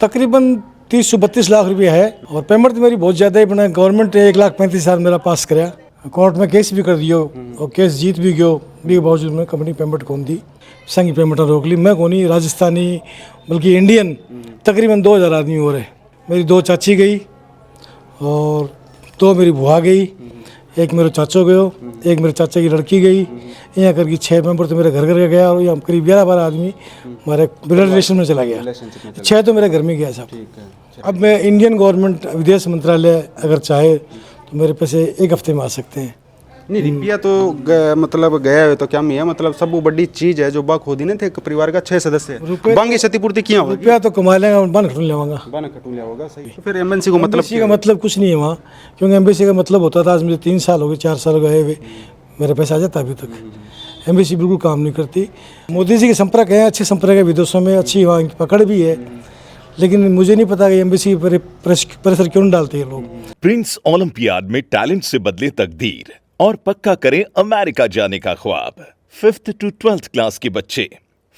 तकरीबन 30 से 32 लाख रुपया है और पेमेंट तो मेरी बहुत ज़्यादा ही बना। गवर्नमेंट ने 1,35,000 मेरा पास कराया, कोर्ट में केस भी कर दियो और केस जीत भी गयो भी बावजूद में कंपनी पेमेंट कौन दी, संघी पेमेंट रोक ली। मैं कौन ही राजस्थानी बल्कि इंडियन तकरीबन 2000 आदमी हो रहे। मेरी 2 चाची गई और 2 मेरी बुआ गई, एक मेरे चाचो गयो, एक मेरे चाचा की लड़की गई। यहाँ करके 6 मेंबर तो मेरे घर घर के गया और यहाँ करीब 11-12 आदमी हमारे ब्लड रिलेशन में चला गया। 6 तो मेरे घर में गया साहब। अब मैं इंडियन गवर्नमेंट विदेश मंत्रालय अगर चाहे तो मेरे पैसे 1 हफ्ते में आ सकते हैं। नहीं रुपया तो मतलब गया है तो क्या मिया मतलब सब वो बड़ी चीज है जो बा खोदी ने थे। एक परिवार का 6 सदस्य है, बाकी क्षतिपूर्ति किया होगी। रुपया तो कमा लेगा, बन खटून लेवांगा, बन खटून लिया होगा। सही। तो फिर एम्बेसी को मतलब एम्बेसी का मतलब कुछ नहीं है वहाँ, क्योंकि एम्बेसी का मतलब होता था आज मुझे 3 साल हो गए, 4 साल गए हुए, मेरा पैसा आ जाता अभी तक। एम्बेसी बिल्कुल काम नहीं करती। मोदी जी के संपर्क है, अच्छे संपर्क है विदेशों में, अच्छी वहाँ की पकड़ भी है, लेकिन मुझे नहीं पता कि एम्बेसी पर प्रेशर क्यों डालते हैं लोग। प्रिंस ओलंपियाड में टैलेंट से बदले तकदीर और पक्का करें अमेरिका जाने का ख्वाब। 5th to 12th क्लास के बच्चे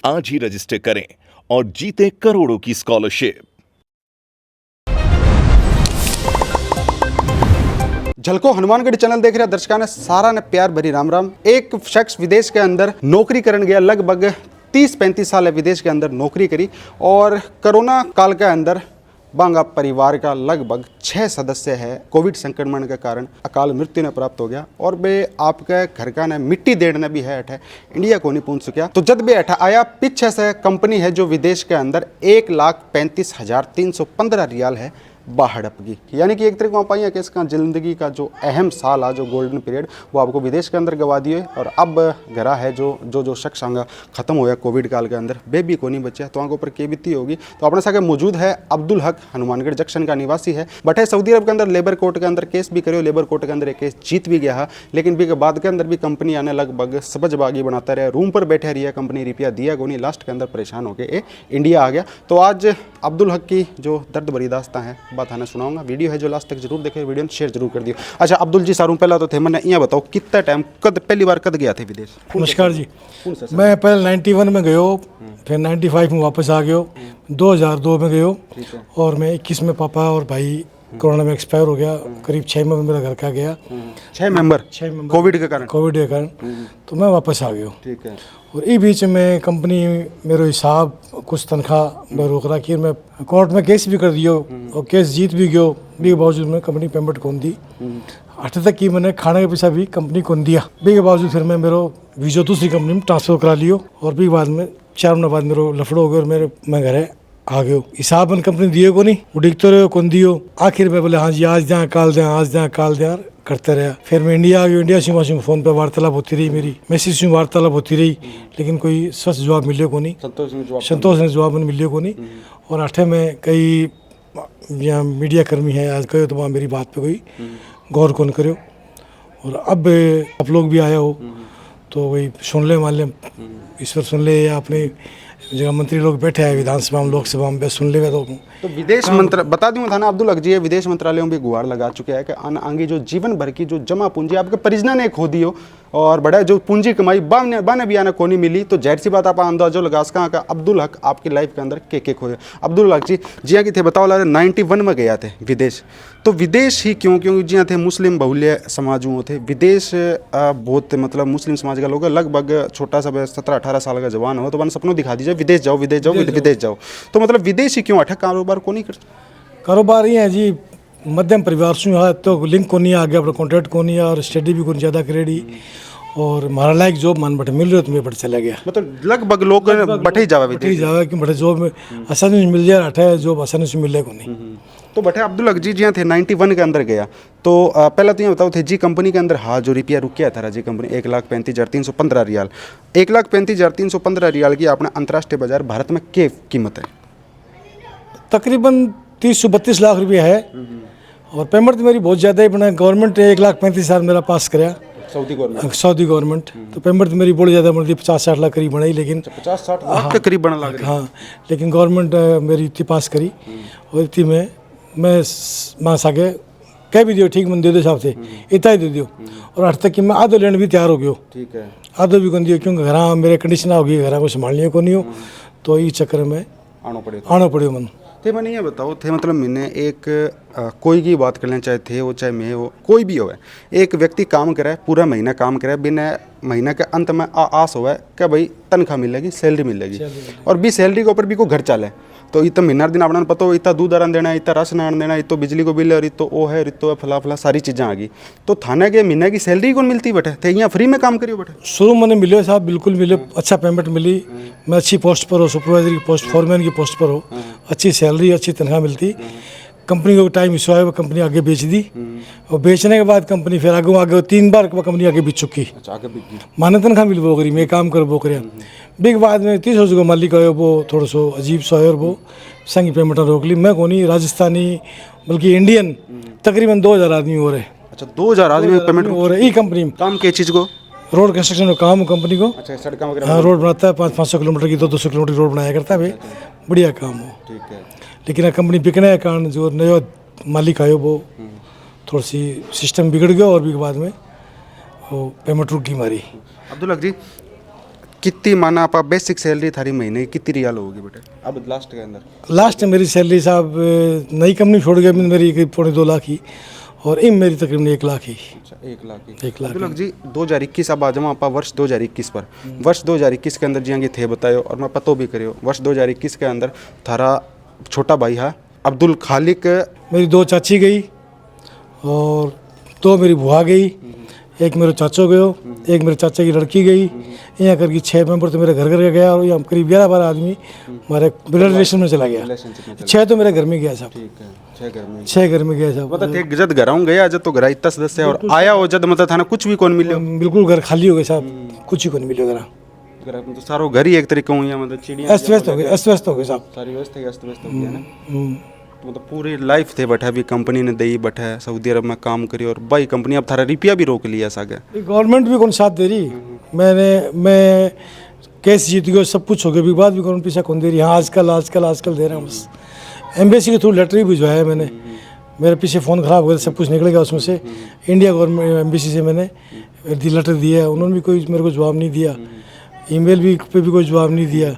आज ही रजिस्टर करें और जीते करोड़ों की स्कॉलरशिप। झलको हनुमानगढ़ चैनल देख रहे दर्शकों ने सारा ने प्यार भरी राम राम। एक शख्स विदेश के अंदर नौकरी करने गया, लगभग 30-35 साल है विदेश के अंदर नौकरी करी और कोरोना काल के अंदर बांगा परिवार का लगभग 6 सदस्य है कोविड संक्रमण के कारण अकाल मृत्यु ने प्राप्त हो गया और वे आपके घर का ने मिट्टी देने भी है अठे इंडिया को नहीं पहुंच सकिया। तो जब भी अठा आया पीछे से कंपनी है जो विदेश के अंदर 1,35,315 रियाल है बाहड़पगी, यानी कि एक तरीके वहाँ पाइए कि इसका जिंदगी का जो अहम साल आ जो गोल्डन पीरियड वो आपको विदेश के अंदर गवा दिए और अब घरा है जो शख्स आंगा खत्म होया कोविड काल के अंदर बेबी को नहीं बचा तो आगे ऊपर के बीती होगी। तो अपने साथ मौजूद है अब्दुल हक, हनुमानगढ़ जंक्शन का निवासी है, बट है सऊदी अरब के अंदर लेबर कोर्ट के अंदर केस भी करो, लेबर कोर्ट के अंदर एक केस जीत भी गया है, लेकिन भी के बाद के अंदर भी कंपनी आने लगभग सबजबागी बनाता रहा, रूम पर बैठे रही है, कंपनी रुपया दिया को नहीं, लास्ट के अंदर परेशान होकर इंडिया आ गया। तो आज अब्दुल हक की जो दर्द भरी दास्तां है बात आने सुनाऊंगा। वीडियो है जो लास्ट तक जरूर देखे, वीडियो शेयर जरूर कर दियो। अच्छा अब्दुल जी सारूं पहला तो थे मैंने यहाँ बताओ कितना टाइम कद पहली बार कद गया थे विदेश? नमस्कार जी, मैं पहले 91 में गयो, फिर 95 में वापस आ गयो, 2002 में गयो और मैं 21 में पापा और भाई कोरोना में एक्सपायर हो गया, करीब 6 में मेरा घर का गया। 6 मेंबर कोविड के कारण तो मैं वापस आ गया। ठीक है। और इस बीच में कंपनी मेरे हिसाब कुछ तनख्वाह में रोक रखी, मैं कोर्ट में केस भी कर दियो और केस जीत भी गयो भी बावजूद में कंपनी पेमेंट कौन दी। अठे तक कि मैंने खाने का पैसा भी कंपनी कौन दिया भी के बावजूद फिर मैं मेरा वीज़ा दूसरी कंपनी में ट्रांसफ़र करा लियो और भी बाद में 4 महीने बाद मेरा लफड़ो हो गया और मैं घर आ गयो। हिसाब मैंने कंपनी दिए को नहीं, वो डिगते रहे कौन दियो। आखिर में बोले हाँ जी आज दें काल दें, आज दें काल दें करते रहा। फिर मैं इंडिया आ गया, इंडिया से वहाँ फ़ोन पे वार्तालाप होती रही, मेरी मैसेज से वार्तालाप होती रही, लेकिन कोई स्वस्थ जवाब मिले को नहीं, संतोष ने जवाब मिले को नहीं। और अठे में कई यहाँ मीडिया कर्मी है आज कहो तो वहाँ मेरी बात पे कोई गौर कौन करो और अब आप लोग भी आए हो तो वही सुन ले मान ले, ईश्वर सुन ले या अपने जगह मंत्री लोग बैठे हैं विधानसभा में लोकसभा में सुन ले तो विदेश मंत्र बता दूं था ना अब्दुल हक जी विदेश मंत्रालयों में भी गुहार लगा चुके हैं कि आगे जो जीवन भर की जो जमा पूंजी आपके परिजनों ने खो दी हो और बड़ा जो पूंजी कमाई बाने भी आना को नहीं मिली, तो जाहिर सी बात आप अंदाजा लगा सका कि अब्दुल हक आपकी लाइफ के अंदर के खोए। अब्दुल हक जी जिया कि थे बताओ 91 में गया थे विदेश, तो विदेश ही क्योंकि जिया थे मुस्लिम बहुल्य समाजों थे विदेश बहुत मतलब मुस्लिम समाज का लोग लगभग छोटा सा 17-18 साल का जवान हो तो मैंने सपनों दिखा दीजिए विदेश जाओ विदेश जाओ विदेश जाओ, तो मतलब विदेश ही क्यों अठा कारोबार को नहीं करते? कारोबार ही है जी, मध्यम परिवार से है तो लिंक को नहीं आ गया, अपना कॉन्ट्रैक्ट को नहीं और स्टडी भी को ज़्यादा करेडी और हमारा लायक जॉब मान बटे मिल रहे तो मैं बटे चला गया। मतलब लगभग लोग बटे ही जावा कि बटे जॉब में आसानी से मिल जाए, अठा जॉब आसानी से मिले को नहीं। तो बटे अब्दुल हक जी जिया थे 91 के अंदर गया तो पहले तो ये बताओ थे जी कंपनी के अंदर हाँ जो रुपया रुकिया था जी कंपनी 1,35,315 रियाल, 1,35,315 रियाल की अपने अंतर्राष्ट्रीय बाजार भारत में क्या कीमत है? तकरीबन 30 से 32 लाख रुपया है और पेमेंट तो मेरी बहुत ज़्यादा ही बना। गवर्नमेंट ने 1,35,000 मेरा पास कराया, सऊदी गवर्नमेंट तो पेमेंट तो मेरी बहुत ज़्यादा बनती 50-60 लाख करीब बनाई, लेकिन 50-60 लाख के करीब बना लग रही। हाँ लेकिन गवर्नमेंट मेरी इतनी पास करी और इतनी में मैं सागे कह भी दियो ठीक मन दे दो साहब से इतना ही दे दियो और अठ तक कि मैं आधो लेने भी तैयार हो गयो। ठीक है, आधो भी कौन दियो क्योंकि घर मेरे कंडीशन होगी घर को संभालने को नहीं हो, तो इस चक्कर में आना पड़े मन। थे मैंने ये बताओ थे मतलब मैंने एक कोई की बात कर लें, चाहे थे हो चाहे मैं हो कोई भी हो, एक व्यक्ति काम करे पूरा महीना काम करे, बिना महीना के अंत में आस हो कि भाई तनख्वाह मिलेगी, सैलरी मिलेगी, और भी सैलरी के ऊपर भी को घर चले, तो इतना महीना दिन अपना पता हो इतना दूध आन देना है, इतना राशन आन देना है, इतो बिजली को बिल है, और इतो वो है, इतो है, फला फला सारी चीज़ें आ गई। तो थाने के महीने की सैलरी कौन मिलती बैठे थे, यहाँ फ्री में काम करियो बैठे? शुरू मैंने मिले साहब, बिल्कुल मिले, अच्छा पेमेंट मिली, मैं अच्छी पोस्ट पर हो, सुपरवाइजर की पोस्ट, फोरमैन की पोस्ट पर हो, अच्छी सैलरी, अच्छी तनख्वाह मिलती। कंपनी को टाइम इशू आया, वो कंपनी आगे बेच दी, और बेचने के बाद कंपनी फिर आगे आगे 3 बार वो कंपनी आगे बेच चुकी। अच्छा, आगे बिक गई। माने तनख्वाह मिल वो करी, मैं काम कर वो कर बिग बाद में 30 जो मालिक आयो वो थोड़ा सो अजीब सा है, और वो संगी पेमेंट रोक ली। मैं कोनी राजस्थानी बल्कि इंडियन तकरीबन 2000 आदमी हो रहे। अच्छा, 2000 आदमी पेमेंट हो रहे ई कंपनी में। काम के चीज़ को? रोड कंस्ट्रक्शन का काम कंपनी को। अच्छा, सड़क वगैरह? हाँ, रोड बनाता है, 500 किलोमीटर की 200 किलोमीटर रोड बनाया करता है भाई, बढ़िया काम हो। ठीक है। लेकिन कंपनी बिकने के कारण जो नया मालिक आयो वो थोड़ी सी सिस्टम बिगड़ गया, और भी बाद में वो पेमेंट रुक गई हमारी। अब्दुल हक जी, कितनी माना आप बेसिक सैलरी थारी महीने की कितनी रियाल होगी बेटे अब लास्ट के अंदर? लास्ट मेरी सैलरी साहब नई कंपनी छोड़ गया मेरी करीब 2.5 लाख ही, और इन मेरी तकरीबन 1 लाख ही। अच्छा, 1 लाख ही। 1 लाख। अब्दुल हक जी, 2021 अब आ जाओ आप वर्ष 2021 पर। वर्ष 2021 के अंदर जियांगे थे बतायो, और मैं पतो भी करियो, वर्ष 2021 के अंदर थारा छोटा भाई है अब्दुल खालिक, मेरी 2 चाची गई, और 2 मेरी बुआ गई, एक मेरे चाचो गयो, एक मेरे चाचा की लड़की गई, यहाँ करके 6 मेंबर तो मेरे घर घर गया, और यहाँ करीब 11-12 आदमी हमारे ब्लड रिलेशन में चला गया। 6 तो मेरे घर में गया साहब। ठीक है, 6 घर में। 6 घर में गया साहब। मतलब एक जद घर आऊँ गया जब तो घर इतना सदस्य और आया हो जद मतलब थाना कुछ भी कौन मिले? बिल्कुल घर खाली हो गए साहब, कुछ ही को नहीं मिले घर। तो सारो घर ही एक तरीके हुई मतलब चिड़िया अस्त व्यस्त हो गए, अस्त व्यस्त हो गए साहब। सारी व्यवस्था अस्त व्यस्त हो गई है ना। मतलब पूरी लाइफ थे बैठा भी कंपनी ने दी बैठा है सऊदी अरब में काम करी, और भाई कंपनी अब थारा रुपया भी रोक लिया सागे। गवर्नमेंट भी कौन साथ दे रही, मैं केस जीत गया, सब कुछ हो गया, भी बाद भी गवर्नमेंट पीछा कौन दे रही। हाँ, आजकल दे रहे हैं बस। एम्बेसी के थ्रू लेटर भी भिजवाया मैंने, मेरे पीछे फ़ोन ख़राब हो गया, सब कुछ निकलेगा उसमें से। इंडिया गवर्नमेंट एम्बेसी से मैंने लेटर दिया, उन्होंने भी कोई मेरे को जवाब नहीं दिया, ईमेल भी पे भी कोई जवाब नहीं दिया।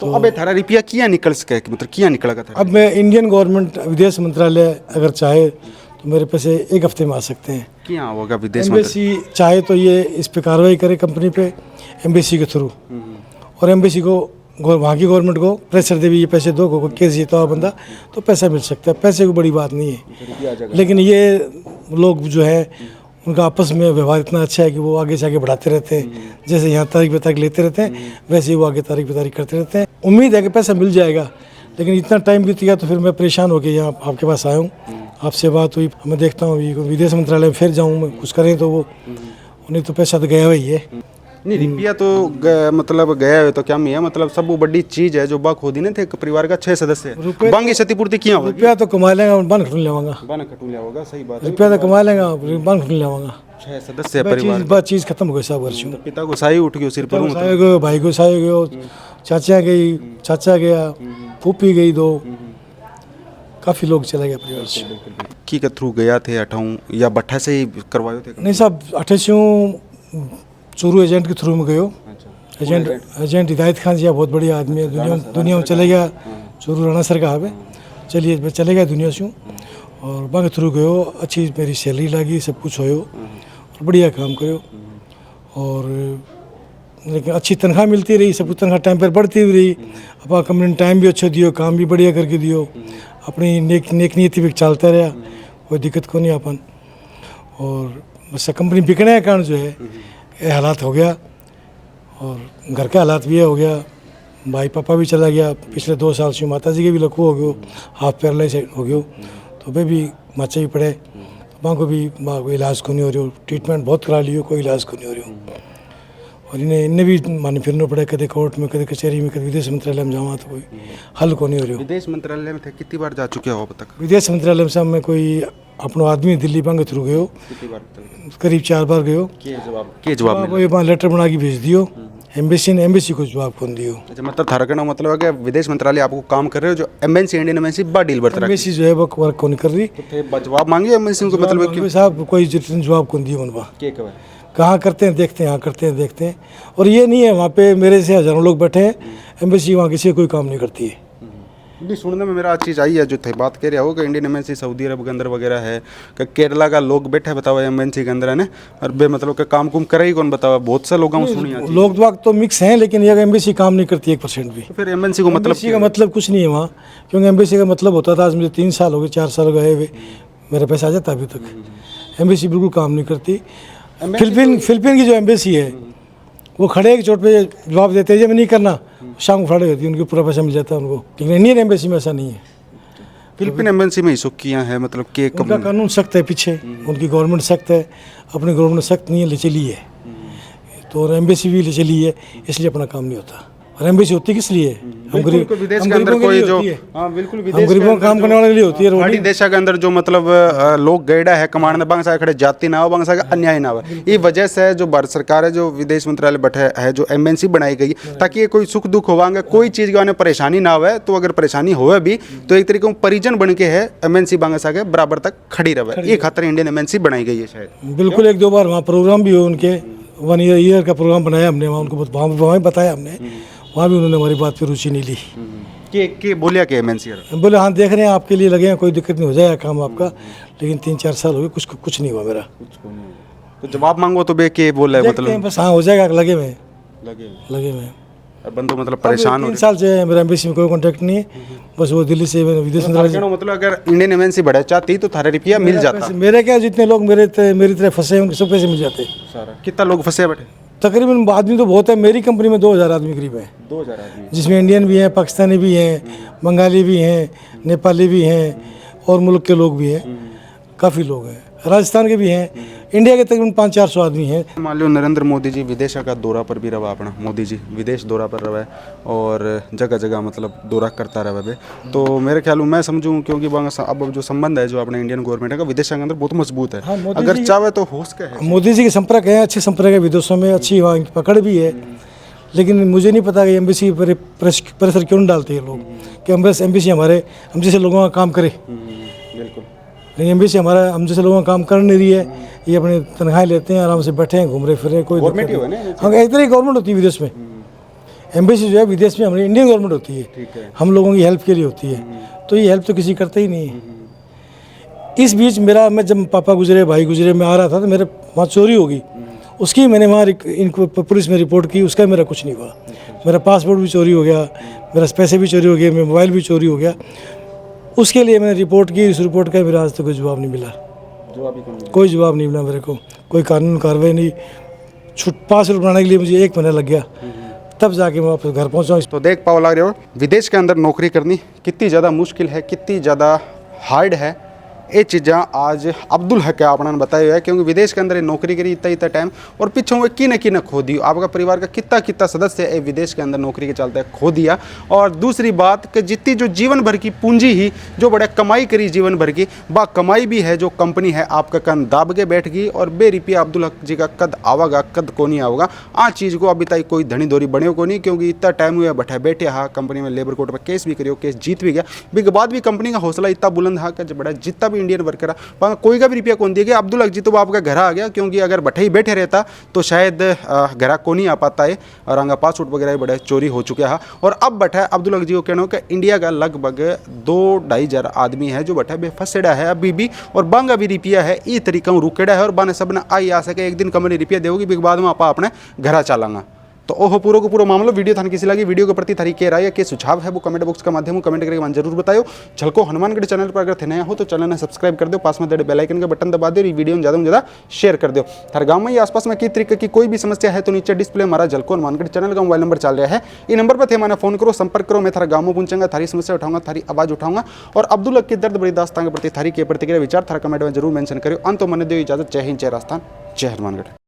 तो अब थारा रुपया किया निकल सके, मतलब किया निकलेगा था? अब मैं इंडियन गवर्नमेंट विदेश मंत्रालय अगर चाहे तो मेरे पैसे 1 हफ्ते में आ सकते हैं। क्या होगा विदेश एम्बेसी चाहे तो ये इस पे कार्रवाई करे कंपनी पे एम्बेसी के थ्रू, और एम्बेसी को वहाँ की गवर्नमेंट को प्रेशर दे भी ये पैसे दो, को केस जीता हुआ बंदा तो पैसा मिल सकता है। पैसे कोई बड़ी बात नहीं है, लेकिन ये लोग जो है उनका आपस में व्यवहार इतना अच्छा है कि वो आगे से आगे बढ़ाते रहते हैं। जैसे यहाँ तारीख पे तारीख लेते रहते हैं, वैसे ही वो आगे तारीख पे तारीख करते रहते हैं। उम्मीद है कि पैसा मिल जाएगा, लेकिन इतना टाइम बीत गया तो फिर मैं परेशान हो गया यहाँ आपके पास आया हूँ, आपसे बात हुई, मैं देखता हूँ विदेश मंत्रालय में फिर जाऊँ मैं कुछ करें तो वो, उन्हें तो पैसा तो गया ही है। नहीं रुपया तो मतलब गया है तो क्या है, मतलब सब वो बड़ी चीज है जो बा खोदी नहीं थे परिवार का 6 सदस्य है, बाकी क्षतिपूर्ति किया होगा? रुपया तो कमा लेगा, बन खटून लेवांगा, बन खटून लिया होगा, सही बात है। रुपया तो कमा लेगा, बन खटून लेवांगा। 6 सदस्य परिवार, बात चीज़ खत्म हो गई सब वर्षों। पिता को साई उठ गई सिर पर, गयो, भाई को साई गयो, चाचा गई, चाचा गया, फूफी गई 2, काफ़ी लोग चला गया परिवार से। की के थ्रू गया थे अठाऊँ या बट्ठा से ही करवायो थे? नहीं साहब, 28 चूरू एजेंट के थ्रू में गयो। एजेंट हिदायत खान जी बहुत बढ़िया आदमी है, दुनिया में चले गया, चूरू राणा सर का है, चलिए मैं चले गया दुनिया से, और वहाँ के थ्रू गयो, अच्छी मेरी सैलरी लगी, सब कुछ होयो, और बढ़िया काम करो, और लेकिन अच्छी तनख्वाह मिलती रही, सब कुछ तनख्वाह टाइम पर बढ़ती भी रही। अपना कंपनी ने टाइम भी अच्छा दियो, काम भी बढ़िया करके दियो, अपनी नेक नीति भी चलता रहा, कोई दिक्कत को नहीं अपन। और बस कंपनी बिकने के कारण जो है ये हालात हो गया, और घर के हालात भी हो गया। भाई पापा भी चला गया पिछले 2 साल से, माता जी के भी लकू हो गयो, हाथ पैरलाइज हो गयो, तो वे भी माचा ही पड़े, तो वहाँ को भी कोई इलाज को नहीं हो रही, ट्रीटमेंट बहुत करा लियो, कोई इलाज को नहीं हो रही। और इन्हें भी माने फिरना पड़े, कदे कोर्ट में, कदे कचहरी में, कदे विदेश मंत्रालय में जावा तो कोई हल को नहीं हो रही। विदेश मंत्रालय में थे कितनी बार जा चुके हो अब तक? विदेश मंत्रालय में साहब मैं कोई अपना आदमी दिल्ली बैंक के थ्रू गयो, कितनी बार? करीब 4 बार गयो। के जवाब वही वहाँ लेटर बना के भेज दियो, एम्बेसी को जवाब कौन दियो। अच्छा, मतलब थारा कहना मतलब है कि विदेश मंत्रालय आपको काम कर रहे हो जो एम्बेसी इंडियन एम्बेसी बा डील बरत रहा है, एम्बेसी जो है वो वर्क कौन कर रही, तो जवाब मांगे एम्बेसी को, मतलब कि साहब कोई रिटर्न जवाब कौन दिया उनका, के कहे कहाँ करते हैं देखते हैं, यहाँ करते हैं देखते हैं। और ये नहीं है वहाँ पे मेरे से हज़ारों लोग बैठे हैं, एम्बेसी वहाँ किसी कोई काम नहीं करती है। भी सुनने में मेरा आज चीज़ आई है जो थे बात कह रहे हो कि इंडियन एमएनसी सऊदी अरब के अंदर वगैरह है कि केरला का लोग बैठे बताओ एमएनसी के अंदर है ना और बे मतलब कि काम कुम करे ही कौन बताओ बहुत से लोगों को सुनी आती लोग बाग तो मिक्स हैं, लेकिन ये एम्बेसी काम नहीं करती 1% भी। तो फिर एमएनसी को मतलब एम्बेसी का मतलब कुछ नहीं है वहाँ, क्योंकि एम्बेसी का मतलब होता था आज मुझे 3 साल हो गए 4 साल गए हुए, मेरा पैसा आ जाता अभी तक। एम्बेसी बिल्कुल काम नहीं करती। फिलिपीन की जो एम्बेसी है वो खड़े एक चोट पे जवाब देते हैं जब नहीं करना, शाम को खड़े होती है, उनको पूरा पैसा मिल जाता है उनको। लेकिन इंडियन एम्बेसी में ऐसा नहीं है। फिलिपीन एम्बेसी में ही सुक्कियाँ हैं मतलब कि उनका कानून सख्त है पीछे, उनकी गवर्नमेंट सख्त है, अपनी गवर्नमेंट सख्त नहीं है, ले चली है। तो एम्बेसी भी ले चली है, इसलिए अपना काम नहीं होता। और एम्बेसी होती किस लिए? हम विदेश के अंदर कोई जो हाँ बिल्कुल हम गरीबों का काम करने वाले के लिए होती है। पहाड़ी देश के अंदर जो मतलब लोग गैडा है कमाने बांग्सा खड़े जाति ना हो बांग्सा का अन्याय ना हो, ये वजह से जो भारत सरकार है जो विदेश मंत्रालय बैठे है जो एमएनसी बनाई गई ताकि ये कोई सुख दुख होवांगे कोई चीज़ के परेशानी ना हो। तो अगर परेशानी होवे भी तो एक तरीके परिजन बन के है एमएनसी बांग्सा के बराबर तक खड़ी रहे, ये खातर इंडियन एमएनसी बनाई गई है शायद। बिल्कुल 1-2 बार वहाँ प्रोग्राम भी हो उनके 1 ईयर का प्रोग्राम बनाया हमने वहाँ, उनको वहाँ बताया हमने, वहाँ भी उन्होंने हमारी बात पे रुचि नहीं ली। के बोलिया के एमएनसी बोले हाँ देख रहे हैं आपके लिए लगे हैं, कोई दिक्कत नहीं, हो जाएगा काम आपका। लेकिन 3-4 साल हो गए, कुछ नहीं हुआ मेरा। तो जवाब मांगो तो बे के बोला है मतलब बस हाँ हो जाएगा, लगे में बंदो मतलब परेशान हो 3 साल से मेरा एम्बेसी में कोई कॉन्टैक्ट नहीं है। बस वो दिल्ली से विदेश मंत्रालय मतलब अगर इंडियन एमएनसी बढ़ा चाहती तो थारे रुपया मिल जाता। मेरे क्या जितने लोग मेरी तरह फंसे हैं उनके सब पैसे मिल जाते। कितना लोग फंसे बैठे? तकरीबन आदमी तो बहुत है, मेरी कंपनी में 2000 आदमी करीब है। 2000 आदमी जिसमें इंडियन भी हैं, पाकिस्तानी भी हैं, बंगाली भी हैं, नेपाली भी हैं और मुल्क के लोग भी हैं, काफ़ी लोग हैं, राजस्थान के भी हैं। इंडिया के तकरीबन 500-400 आदमी हैं। मान लो नरेंद्र मोदी जी विदेश का दौरा पर भी रहा, अपना मोदी जी विदेश दौरा पर रहा और जगह जगह मतलब दौरा करता रहा है। तो मेरे ख्याल में मैं समझूं क्योंकि अब जो संबंध है जो अपने इंडियन गवर्नमेंट का विदेश के अंदर बहुत मजबूत है। हाँ, अगर चाहे तो हो सके है। मोदी जी के संपर्क है, अच्छे संपर्क है विदेशों में, अच्छी वहाँ की पकड़ भी है। लेकिन मुझे नहीं पता कि एम्बेसी पर प्रेशर क्यों डालते हैं लोग कि एम्बेसी हम जैसे लोगों का काम करे। बिल्कुल, लेकिन एम्बेसी हम जैसे लोगों का काम कर नहीं रही है। ये अपने तनख्वाहें लेते हैं, आराम से बैठे हैं, घूम रहे फिर रहे, कोई गवर्नमेंट ही हो ना। हाँ एक तरह की गवर्नमेंट होती है विदेश में। एम्बेसी जो है विदेश में हमारी इंडियन गवर्नमेंट होती है, हम लोगों की हेल्प के लिए होती है। तो ये हेल्प तो किसी करता ही नहीं है। इस बीच मैं जब पापा गुजरे, भाई गुजरे, मैं आ रहा था तो मेरे वहाँ चोरी हो गई। उसकी मैंने वहाँ इनको पुलिस में रिपोर्ट की, उसका मेरा कुछ नहीं हुआ। मेरा पासपोर्ट भी चोरी हो गया, मेरा पैसे भी चोरी हो गए, मेरा मोबाइल भी चोरी हो गया। उसके लिए मैंने रिपोर्ट की, इस रिपोर्ट का मेरा आज तक कोई जवाब नहीं मिला। कोई जवाब नहीं मिला मेरे को, कोई कानून कार्रवाई नहीं। पासपोर्ट बनाने के लिए मुझे 1 महीना लग गया, तब जाके मैं वापस घर पहुँचा। तो देख पाओ लग रहे हो विदेश के अंदर नौकरी करनी कितनी ज़्यादा मुश्किल है, कितनी ज़्यादा हार्ड है। ये चीज़ा आज अब्दुल हक आपने बताया हुआ है क्योंकि विदेश के अंदर नौकरी करी इतना टाइम और पिछों में की न खो दी। आपका परिवार का कितना सदस्य है विदेश के अंदर नौकरी के चलते खो दिया। और दूसरी बात कि जितनी जो जीवन भर की पूंजी ही जो बड़ा कमाई करी जीवन भर की बा कमाई भी है जो कंपनी है आपका कन दाब के बैठ गई और बेरिपिया अब्दुल हक जी का कद आवागा कद को नहीं आवेगा। आ चीज़ को अभी तक कोई धनी दौरी बने को नहीं क्योंकि इतना टाइम हुआ बैठे हाँ कंपनी में लेबर कोर्ट पर केस भी करियो, केस जीत भी गया। बिग बाद भी कंपनी का हौसला इतना बुलंद है कि बड़ा जितना भी इंडियन वर्कर है कोई का भी रुपया कौन दिया गया। अब्दुल हक जी तो आपका घर आ गया क्योंकि अगर बैठे ही बैठे रहता तो शायद घर को नहीं आ पाता है और आंगा पासपोर्ट वगैरह बड़ा चोरी हो चुका है। और अब बैठा है अब्दुल हक जी को कहना कि इंडिया का लगभग 2-2.5 हजार आदमी है जो बैठा बेफसेड़ा है अभी भी और बांगा भी रुपया है ये तरीका रुकेड़ा है और बाने सब ने आई आ सके एक दिन कंपनी रुपया देगी बिग बाद में आप अपने घर चलांगा। तो ओहो पूरा को पूरा मामला वीडियो थाने किसी लगी वीडियो के प्रति थारी के राय के सुझाव है वो कमेंट बॉक्स का माध्यम कमेंट करके जरूर बताओ। झलको हनुमानगढ़ चैनल पर अगर थे नया हो तो चैनल ने सब्सक्राइब कर दो, पास में बेल आइकन का बटन दबा दो, वीडियो ज़्यादा से ज़्यादा शेयर कर दो। थारे गांव में या आसपास में किस तरीके की कोई भी समस्या है तो नीचे डिस्प्ले हमारा झलको हनुमानगढ़ चैनल का मोबाइल नंबर चल रहा है, ये नंबर पर थे मैंने फोन करो, संपर्क करो। मैं थारा गाँव में पहुंचाऊंगा, थारी समस्या उठाऊंगा, थारी आवाज़ उठाऊंगा और अब्दुल हक की दर्द बड़ी दास्तान के प्रति थारी के प्रतिक्रिया विचार थारा कमेंट में जरूर मेंशन करो। अंत मन दो इजाजत। जय हिंद, जय राजस्थान, जय हनुमानगढ़।